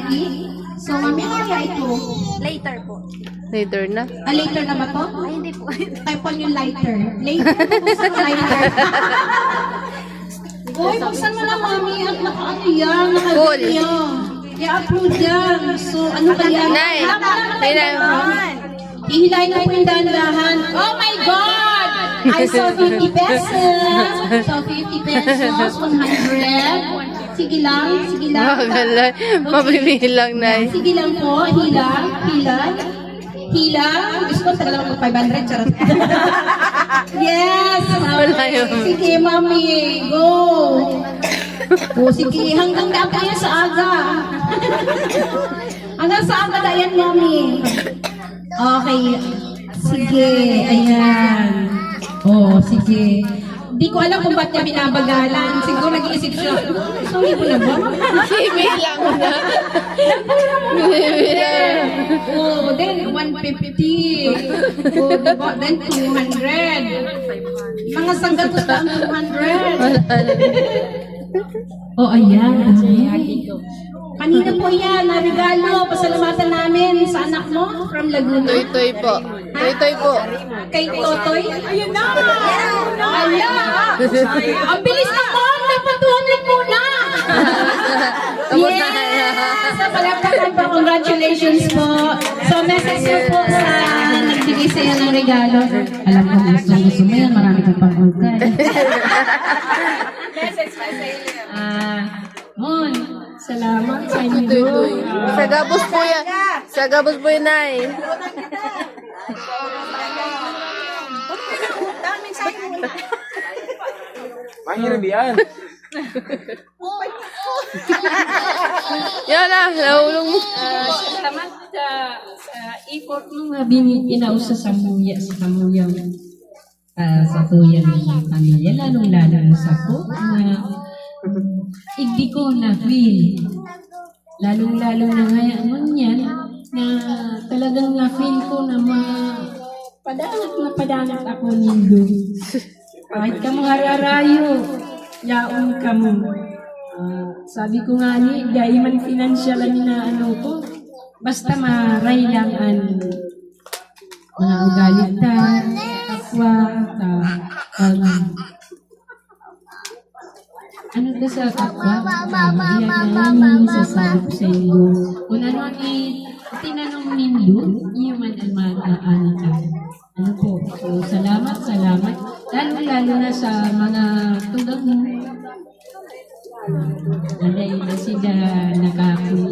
Jackie. So, mami, ano kaya ito? Later po. Later na. Later na ba to? Ay, hindi po. Type on yung lighter. Later? Buksan mo lighter. Uy, buksan mo na, mami. At naka-ano yan? Cool. I-upload yan. So, ano kaya? Nay. Nay. Ihilahin na po yung dahan-dahan. Oh my God! I saw 50 pesos. So, 50 pesos, 100. Sige lang, sige lang. Magalan. Mabibilang, Nay. Sige lang po, hilang, hilang. Hilang. Gusto ko talaga mag 500, charot. Yes! Wala yun. Sige, mami, go! O, sige, hanggang dapat yan sa aga. Hanggang sa aga na yan, mami. Okay. Sige, ayan. Oh, sige. Hindi ko alam kung ba't niya binabagalan. Siguro nag-iisip siya, isang libo na ba? Bibilang na. Bibilang. Oh, then 150. Oh, diba? Then 200. Mga sanggatos na ang 200. Oh, ayan. Kanina po yan, na regalo. Pasalamatan namin sa anak mo from Laguna. Toy-toy po. Toy-toy po. Kay Totoy. Ayun na! Ayan! Ang bilis naman! Dapat 200 muna! Yes! Sa palakpakan po, congratulations po. So, message mo po sa nagbigay sa'yo ng regalo. Alam ko, gusto mo yan. Marami kang pang-organ. Message pa sa inyo. Mon, salamat sa inyo. Sa gabos po yan. Sa gabos po yan, Nay. Daming sa'yo muna. Mahirap yan. Yan na, nahulong mo. Salamat sa effort mo nga pinausa sa muya, sa tuyan ng pamilya, lalong-lalo na sa ko, na igdi ko na feel. Lalong-lalo na ngayon yan, na talagang na-feel ko na padangat ako nindo. Kahit ka mga rarayo, yaon ka mo. Sabi ko nga ni, dahil man financial na ano ko, basta maray lang ang mga ugalit ta, kapwa, ano ka sa kapwa? Iyan na namin sasabi ko sa inyo. Kung ano ang tinanong nindo, iyon man ang maaani ka. Ano po? So, salamat. Lalo na sa mga tulad mo. Dahil na sila nakakuna